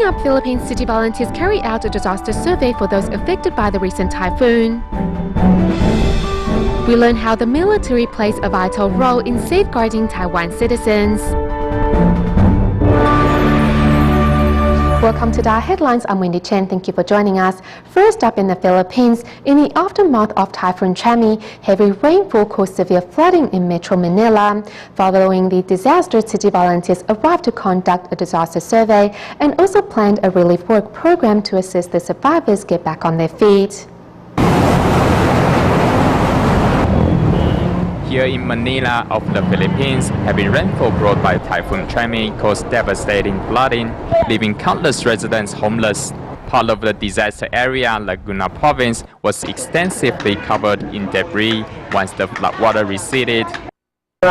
up, Philippines city volunteers carry out a disaster survey for those affected by the recent typhoon. We learn how the military plays a vital role in safeguarding Taiwan citizens. Welcome to DaAi Headlines. I'm Wendy Chen. Thank you for joining us. First up in the Philippines, in the aftermath of Typhoon Chami, heavy rainfall caused severe flooding in Metro Manila. Following the disaster, city volunteers arrived to conduct a disaster survey and also planned a relief work program to assist the survivors get back on their feet. Here in Manila of the Philippines, heavy rainfall brought by Typhoon Chami caused devastating flooding, leaving countless residents homeless. Part of the disaster area, Laguna Province, was extensively covered in debris once the floodwater receded. The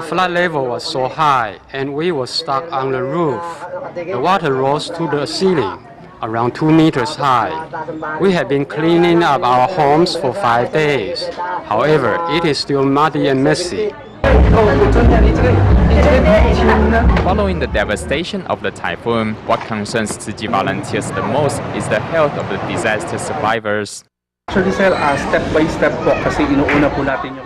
flood level was so high and we were stuck on the roof. The water rose to the ceiling, around 2 meters high. We have been cleaning up our homes for 5 days. However, it is still muddy and messy. Following the devastation of the typhoon, what concerns city volunteers the most is the health of the disaster survivors. We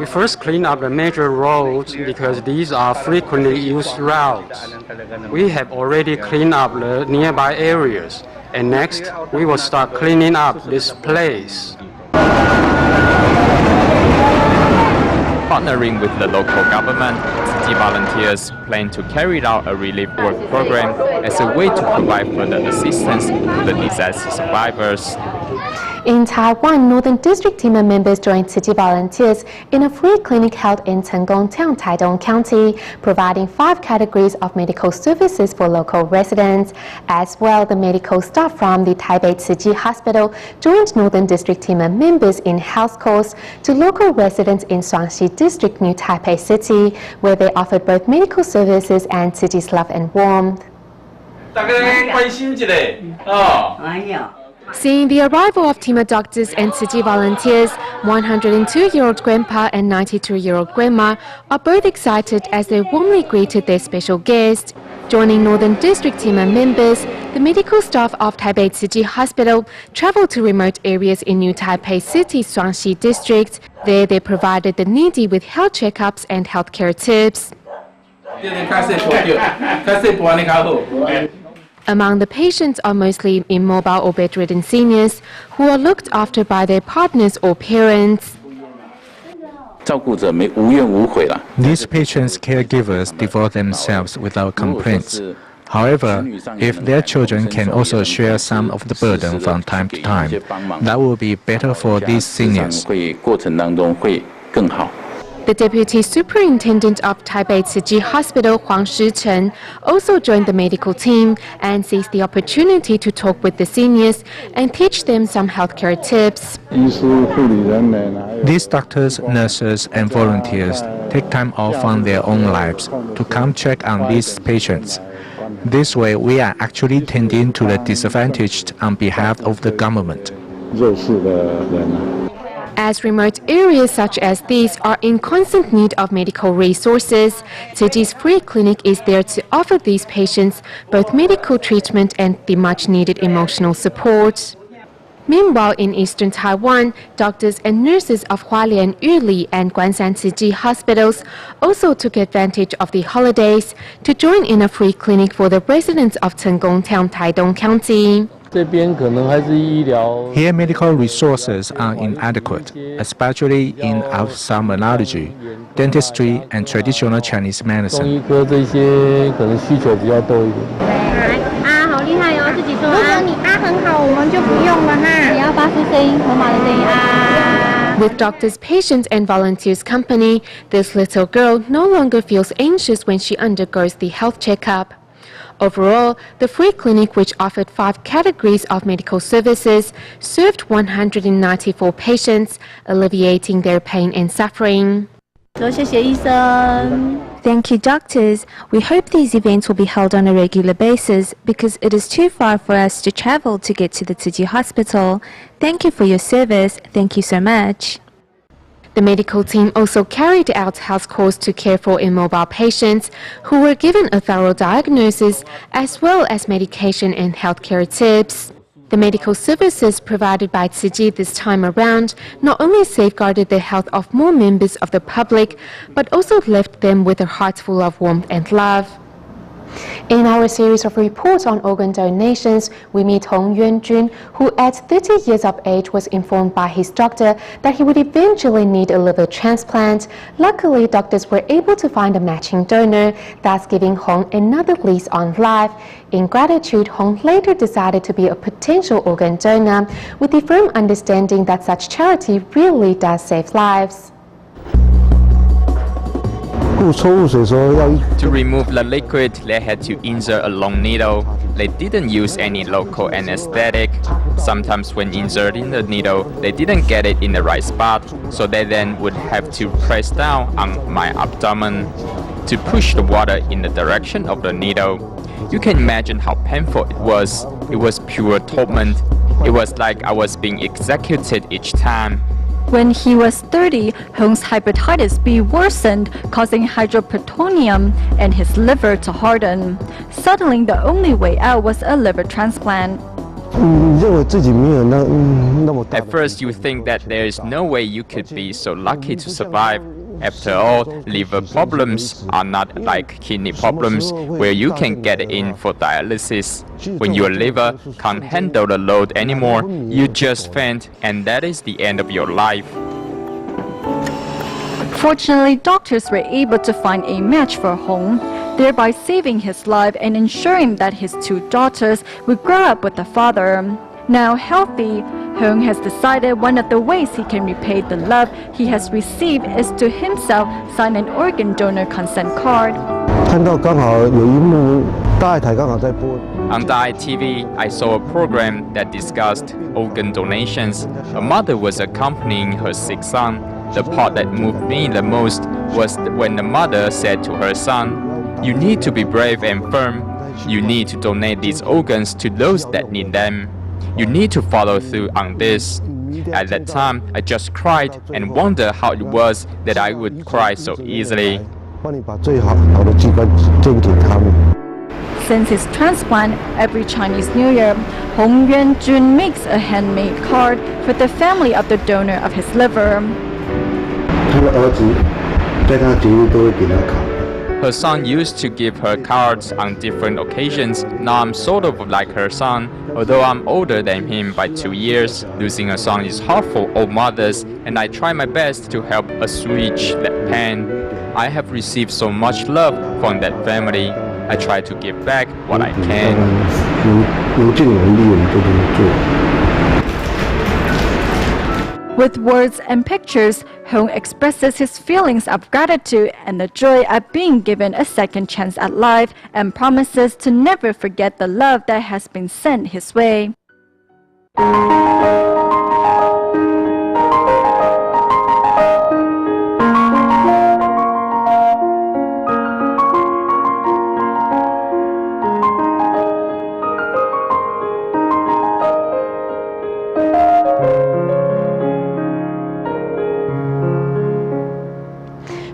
first clean up the major roads because these are frequently used routes. We have already cleaned up the nearby areas. And next, we will start cleaning up this place. Partnering with the local government, city volunteers plan to carry out a relief work program as a way to provide further assistance to the disaster survivors. In Taiwan, Northern District team members joined city volunteers in a free clinic held in Chenggong Town, Taidong County, providing 5 categories of medical services for local residents. As well, the medical staff from the Taipei Tzu Hospital joined Northern District team members in health calls to local residents in Shuangxi District, New Taipei City, where they offered both medical services and city's love and warmth. Seeing the arrival of team of doctors and city volunteers, 102-year-old grandpa and 92-year-old grandma are both excited as they warmly greeted their special guest. Joining Northern District team members, the medical staff of Taipei Tzu Hospital traveled to remote areas in New Taipei City, Shuangxi District. There they provided the needy with health checkups and healthcare tips. Among the patients are mostly immobile or bedridden seniors who are looked after by their partners or parents. These patients' caregivers devote themselves without complaints. However, if their children can also share some of the burden from time to time, that will be better for these seniors. The Deputy Superintendent of Taipei Tzu Hospital, Huang Shichen, also joined the medical team and seized the opportunity to talk with the seniors and teach them some healthcare tips. These doctors, nurses, and volunteers take time off from their own lives to come check on these patients. This way, we are actually tending to the disadvantaged on behalf of the government. As remote areas such as these are in constant need of medical resources, Tzuji's free clinic is there to offer these patients both medical treatment and the much-needed emotional support. Meanwhile, in eastern Taiwan, doctors and nurses of Hualien, Yuli, and Guanshan Tzu hospitals also took advantage of the holidays to join in a free clinic for the residents of Chenggong Town, Taidong County. Here, medical resources are inadequate, especially in ophthalmology, dentistry, and traditional Chinese medicine. With doctors, patients, and volunteers' company, this little girl no longer feels anxious when she undergoes the health checkup. Overall, the free clinic, which offered 5 categories of medical services, served 194 patients, alleviating their pain and suffering. Thank you, doctors. We hope these events will be held on a regular basis because it is too far for us to travel to get to the Tzu Hospital. Thank you for your service. Thank you so much. The medical team also carried out house calls to care for immobile patients who were given a thorough diagnosis as well as medication and healthcare tips. The medical services provided by Tzu Chi this time around not only safeguarded the health of more members of the public, but also left them with their hearts full of warmth and love. In our series of reports on organ donations, we meet Hong Yuan-jun, who at 30 years of age was informed by his doctor that he would eventually need a liver transplant. Luckily, doctors were able to find a matching donor, thus giving Hong another lease on life. In gratitude, Hong later decided to be a potential organ donor, with the firm understanding that such charity really does save lives. To remove the liquid, they had to insert a long needle. They didn't use any local anesthetic. Sometimes when inserting the needle, they didn't get it in the right spot, so they then would have to press down on my abdomen to push the water in the direction of the needle. You can imagine how painful it was. It was pure torment. It was like I was being executed each time. When he was 30, Hong's hepatitis B worsened, causing hydroperitoneum and his liver to harden. Suddenly, the only way out was a liver transplant. At first, you think that there is no way you could be so lucky to survive. After all, liver problems are not like kidney problems, where you can get in for dialysis. When your liver can't handle the load anymore, you just faint, and that is the end of your life. Fortunately, doctors were able to find a match for Hong, thereby saving his life and ensuring that his two daughters would grow up with a father. Now healthy, Hong has decided one of the ways he can repay the love he has received is to himself sign an organ donor consent card. On DaAi TV, I saw a program that discussed organ donations. A mother was accompanying her sick son. The part that moved me the most was when the mother said to her son, "You need to be brave and firm. You need to donate these organs to those that need them. You need to follow through on this." At that time, I just cried and wondered how it was that I would cry so easily. Since his transplant, every Chinese New Year, Hong Yuan-jun makes a handmade card for the family of the donor of his liver. Her son used to give her cards on different occasions. Now I'm sort of like her son. Although I'm older than him by 2 years, losing a son is hard for all mothers, and I try my best to help assuage that pain. I have received so much love from that family. I try to give back what I can. With words and pictures, Hong expresses his feelings of gratitude and the joy of being given a second chance at life and promises to never forget the love that has been sent his way.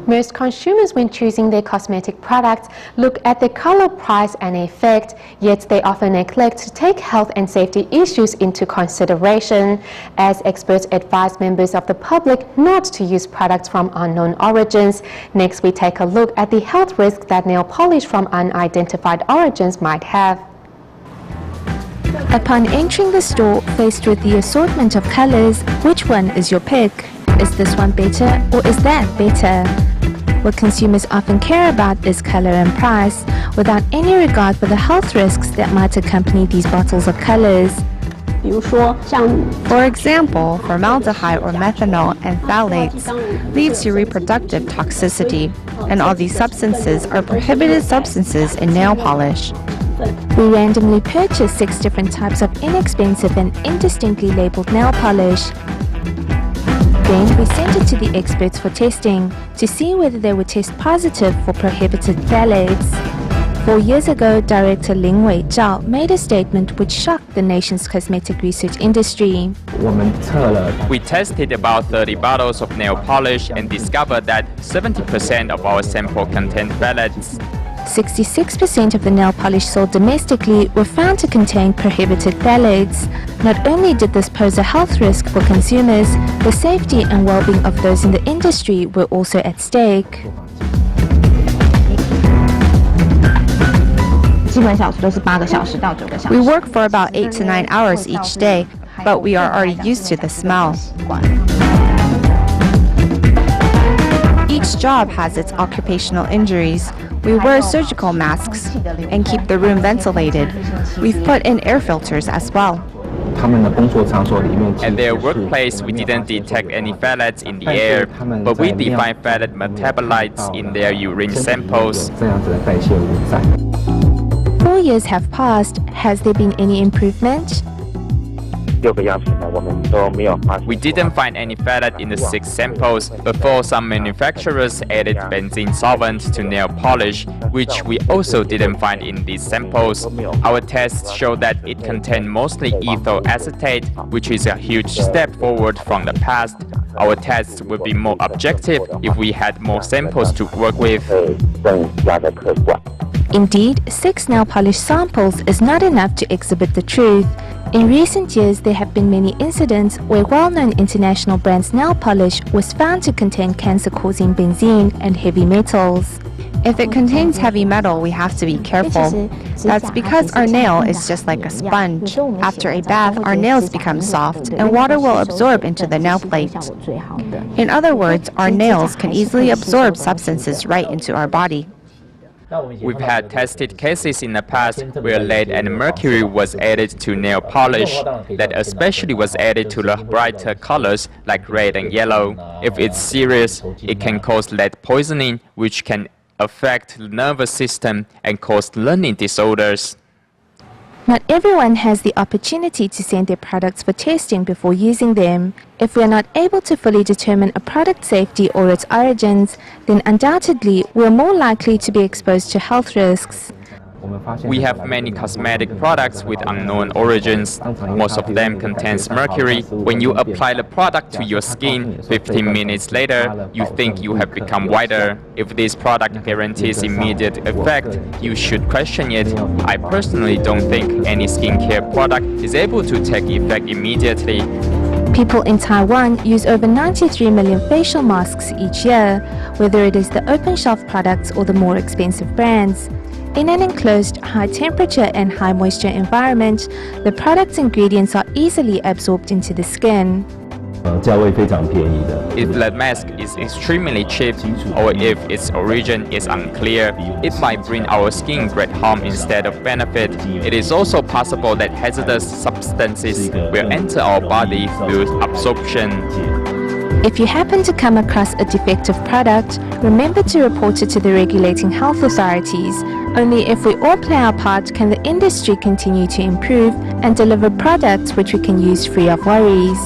Most consumers, when choosing their cosmetic products, look at the color, price and effect, yet they often neglect to take health and safety issues into consideration, as experts advise members of the public not to use products from unknown origins. Next, we take a look at the health risks that nail polish from unidentified origins might have. Upon entering the store, faced with the assortment of colors, which one is your pick? Is this one better or is that better? What consumers often care about is color and price, without any regard for the health risks that might accompany these bottles of colors. For example, formaldehyde or methanol and phthalates leads to reproductive toxicity, and all these substances are prohibited substances in nail polish. We randomly purchased 6 different types of inexpensive and indistinctly labeled nail polish. Then we sent it to the experts for testing to see whether they would test positive for prohibited phthalates. 4 years ago, director Lin Weizhao made a statement which shocked the nation's cosmetic research industry. We tested about 30 bottles of nail polish and discovered that 70% of our sample contained phthalates. 66% of the nail polish sold domestically were found to contain prohibited phthalates. Not only did this pose a health risk for consumers, the safety and well-being of those in the industry were also at stake. We work for about 8 to 9 hours each day, but we are already used to the smell. Each job has its occupational injuries. We wear surgical masks and keep the room ventilated. We've put in air filters as well. At their workplace, we didn't detect any phthalates in the air, but we defined phthalate metabolites in their urine samples. 4 years have passed. Has there been any improvement? We didn't find any phthalate in the 6 samples. Before, some manufacturers added benzene solvent to nail polish, which we also didn't find in these samples. Our tests show that it contained mostly ethyl acetate, which is a huge step forward from the past. Our tests would be more objective if we had more samples to work with. Indeed, 6 nail polish samples is not enough to exhibit the truth. In recent years, there have been many incidents where well-known international brands' nail polish was found to contain cancer-causing benzene and heavy metals. If it contains heavy metal, we have to be careful. That's because our nail is just like a sponge. After a bath, our nails become soft, and water will absorb into the nail plate. In other words, our nails can easily absorb substances right into our body. We've had tested cases in the past where lead and mercury was added to nail polish. That especially was added to the brighter colors like red and yellow. If it's serious, it can cause lead poisoning, which can affect the nervous system and cause learning disorders. Not everyone has the opportunity to send their products for testing before using them. If we are not able to fully determine a product's safety or its origins, then undoubtedly we are more likely to be exposed to health risks. We have many cosmetic products with unknown origins. Most of them contains mercury. When you apply the product to your skin, 15 minutes later, you think you have become whiter. If this product guarantees immediate effect, you should question it. I personally don't think any skincare product is able to take effect immediately. People in Taiwan use over 93 million facial masks each year, whether it is the open-shelf products or the more expensive brands. In an enclosed, high-temperature and high-moisture environment, the product's ingredients are easily absorbed into the skin. If the mask is extremely cheap, or if its origin is unclear, it might bring our skin great harm instead of benefit. It is also possible that hazardous substances will enter our body through absorption. If you happen to come across a defective product, remember to report it to the regulating health authorities. Only if we all play our part can the industry continue to improve and deliver products which we can use free of worries.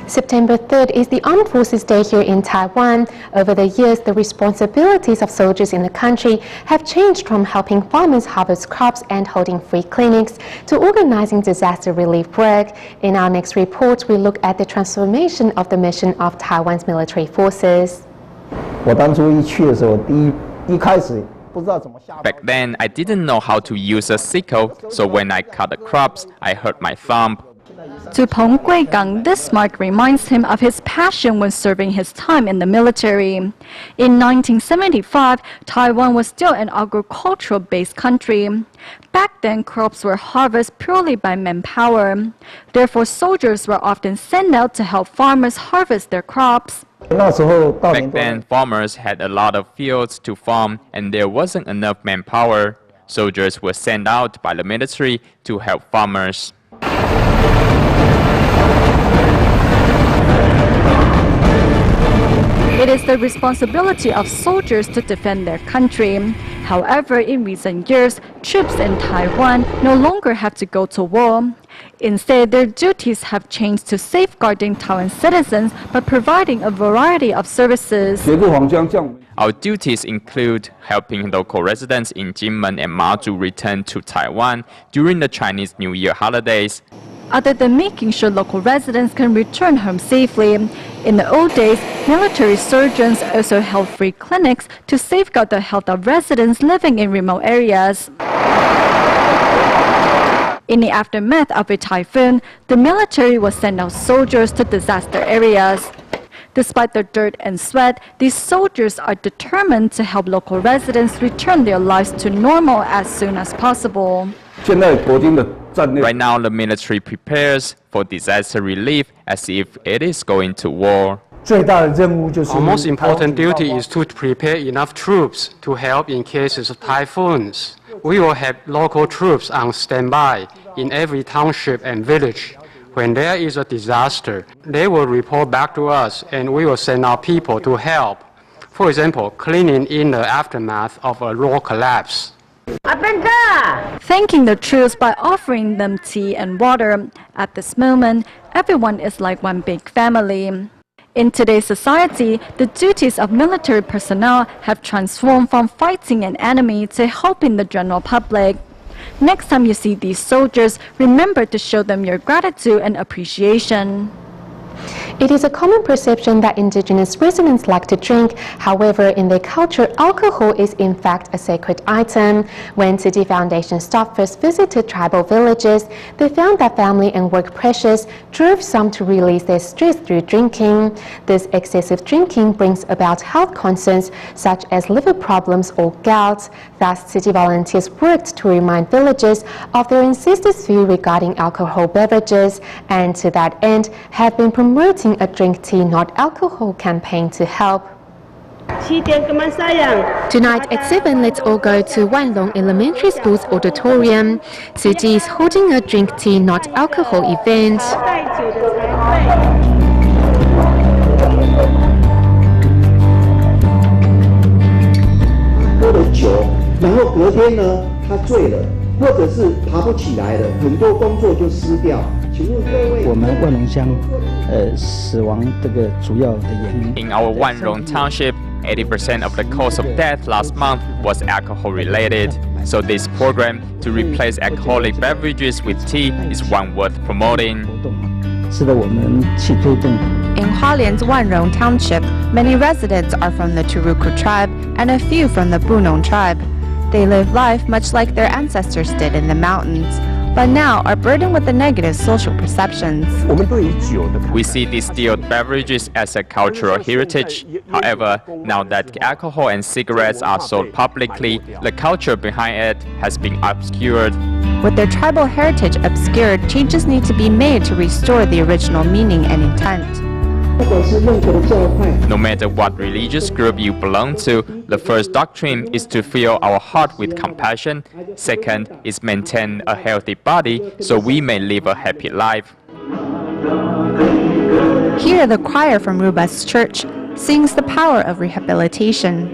September 3rd is the Armed Forces Day here in Taiwan. Over the years, the responsibilities of soldiers in the country have changed from helping farmers harvest crops and holding free clinics to organizing disaster relief work. In our next report, we look at the transformation of the mission of Taiwan's military forces. Back then, I didn't know how to use a sickle, so when I cut the crops, I hurt my thumb. To Peng Guigang, this mark reminds him of his passion when serving his time in the military. In 1975, Taiwan was still an agricultural-based country. Back then, crops were harvested purely by manpower. Therefore, soldiers were often sent out to help farmers harvest their crops. Back then, farmers had a lot of fields to farm and there wasn't enough manpower. Soldiers were sent out by the military to help farmers. It is the responsibility of soldiers to defend their country. However, in recent years, troops in Taiwan no longer have to go to war. Instead, their duties have changed to safeguarding Taiwan citizens by providing a variety of services. Our duties include helping local residents in Jinmen and Mazu return to Taiwan during the Chinese New Year holidays. Other than making sure local residents can return home safely, in the old days, military surgeons also held free clinics to safeguard the health of residents living in remote areas. In the aftermath of a typhoon, the military will send out soldiers to disaster areas. Despite the dirt and sweat, these soldiers are determined to help local residents return their lives to normal as soon as possible. Right now, the military prepares for disaster relief as if it is going to war. Our most important duty is to prepare enough troops to help in cases of typhoons. We will have local troops on standby in every township and village. When there is a disaster, they will report back to us and we will send our people to help. For example, cleaning in the aftermath of a road collapse. Thanking the troops by offering them tea and water. At this moment, everyone is like one big family. In today's society, the duties of military personnel have transformed from fighting an enemy to helping the general public. Next time you see these soldiers, remember to show them your gratitude and appreciation. It is a common perception that indigenous residents like to drink. However, in their culture, alcohol is in fact a sacred item. When Tzu Chi Foundation staff first visited tribal villages, they found that family and work pressures drove some to release their stress through drinking. This excessive drinking brings about health concerns such as liver problems or gout. Thus, Tzu Chi volunteers worked to remind villagers of their ancestors' view regarding alcohol beverages, and to that end have been promoting a drink tea not alcohol campaign to help. Tonight at 7, let's all go to Wanlong Elementary School's auditorium. Tzu Chi is holding a drink tea not alcohol event. In our Wanlong Township, 80% of the cause of death last month was alcohol related. So this program to replace alcoholic beverages with tea is one worth promoting. In Hualien's Wanrong Township, many residents are from the Turuku tribe and a few from the Bunong tribe. They live life much like their ancestors did in the mountains, but now are burdened with the negative social perceptions. We see distilled beverages as a cultural heritage. However, now that alcohol and cigarettes are sold publicly, the culture behind it has been obscured. With their tribal heritage obscured, changes need to be made to restore the original meaning and intent. No matter what religious group you belong to, the first doctrine is to fill our heart with compassion. Second is maintain a healthy body so we may live a happy life. Here, the choir from Ruba's church sings the power of rehabilitation.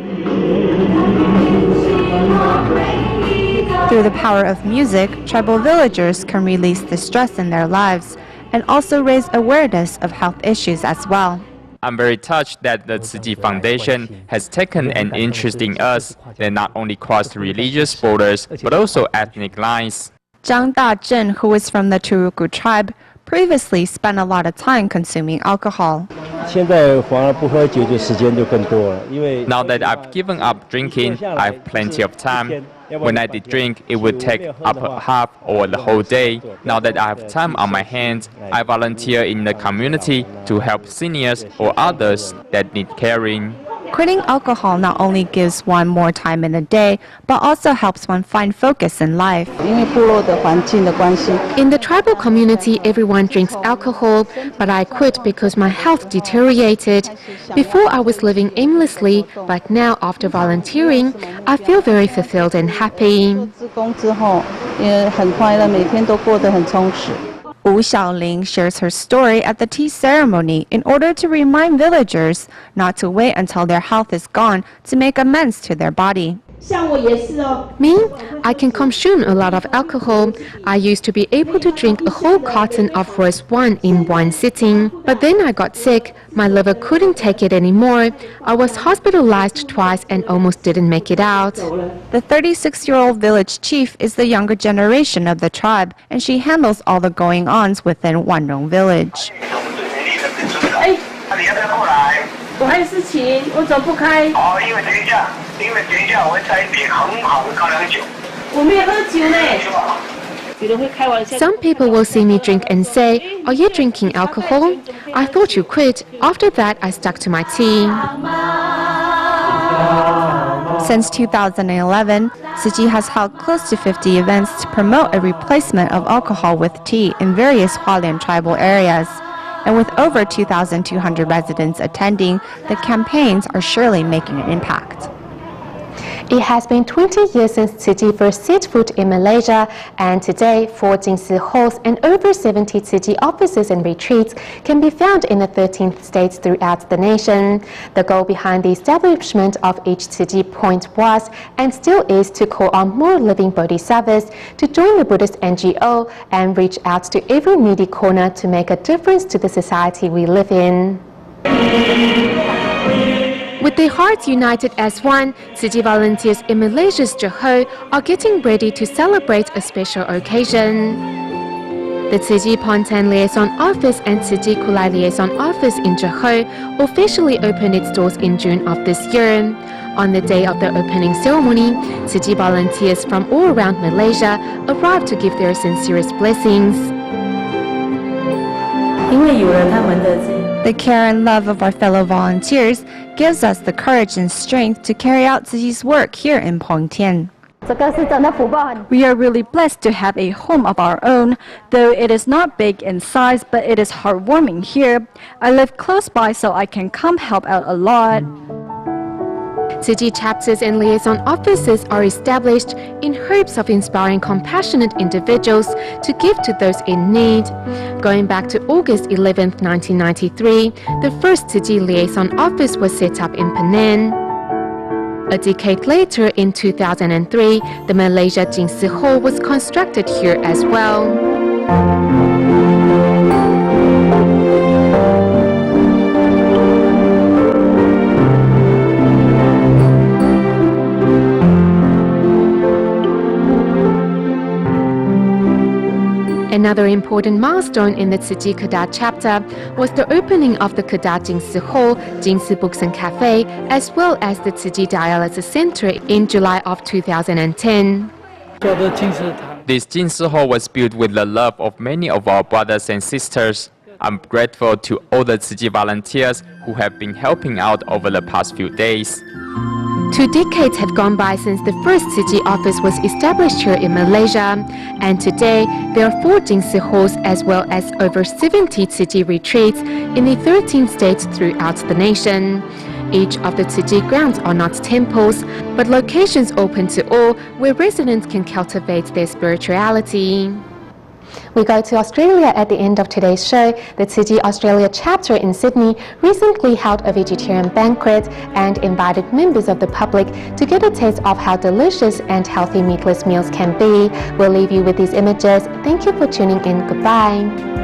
Through the power of music, tribal villagers can release the stress in their lives and also raise awareness of health issues as well. I'm very touched that the Tzu Chi Foundation has taken an interest in us that not only crossed religious borders but also ethnic lines. Zhang Dazhen, who is from the Turuku tribe, previously spent a lot of time consuming alcohol. Now that I've given up drinking, I have plenty of time. When I did drink, it would take up a half or the whole day. Now that I have time on my hands, I volunteer in the community to help seniors or others that need caring. Quitting alcohol not only gives one more time in the day, but also helps one find focus in life. In the tribal community, everyone drinks alcohol, but I quit because my health deteriorated. Before I was living aimlessly, but now after volunteering, I feel very fulfilled and happy. Wu Xiaoling shares her story at the tea ceremony in order to remind villagers not to wait until their health is gone to make amends to their body. Me, I can consume a lot of alcohol. I used to be able to drink a whole carton of rose wine in one sitting. But then I got sick. My liver couldn't take it anymore. I was hospitalized twice and almost didn't make it out. The 36-year-old village chief is the younger generation of the tribe, and she handles all the going-ons within Wanrong village. Some people will see me drink and say, "Are you drinking alcohol? I thought you quit." After that, I stuck to my tea. Since 2011, Tzu Chi has held close to 50 events to promote a replacement of alcohol with tea in various Hualien tribal areas. And with over 2,200 residents attending, the campaigns are surely making an impact. It has been 20 years since Tzu Chi first set foot in Malaysia, and today 4 Jingsi halls and over 70 Tzu Chi offices and retreats can be found in the 13 states throughout the nation. The goal behind the establishment of each Tzu Chi point was, and still is, to call on more living bodhisattvas to join the Buddhist NGO and reach out to every needy corner to make a difference to the society we live in. With their hearts united as one, Tzu Chi volunteers in Malaysia's Johor are getting ready to celebrate a special occasion. The Tzu Chi Pontian Liaison Office and Tzu Chi Kulai Liaison Office in Johor officially opened its doors in June of this year. On the day of the opening ceremony, Tzu Chi volunteers from all around Malaysia arrived to give their sincerest blessings. The care and love of our fellow volunteers gives us the courage and strength to carry out Tzu Chi's work here in Pengtian. We are really blessed to have a home of our own, though it is not big in size, but it is heartwarming here. I live close by, so I can come help out a lot. Tzu Chi chapters and liaison offices are established in hopes of inspiring compassionate individuals to give to those in need. Going back to August 11, 1993, the first Tzu Chi liaison office was set up in Penang. A decade later, in 2003, the Malaysia Jingsi Hall was constructed here as well. Another important milestone in the Tzu Chi Kedah chapter was the opening of the Kedah Jingsi Hall, Jingsi Books and Cafe, as well as the Tzu Chi Dialysis Center in July of 2010. This Jingsi Hall was built with the love of many of our brothers and sisters. I'm grateful to all the Tzu Chi volunteers who have been helping out over the past few days. 2 decades have gone by since the first Tzu Chi office was established here in Malaysia, and today there are 4 Jingsi halls as well as over 70 Tzu Chi retreats in the 13 states throughout the nation. Each of the Tzu Chi grounds are not temples, but locations open to all where residents can cultivate their spirituality. We go to Australia at the end of today's show. The Tzu Chi Australia chapter in Sydney recently held a vegetarian banquet and invited members of the public to get a taste of how delicious and healthy meatless meals can be. We'll leave you with these images. Thank you for tuning in. Goodbye.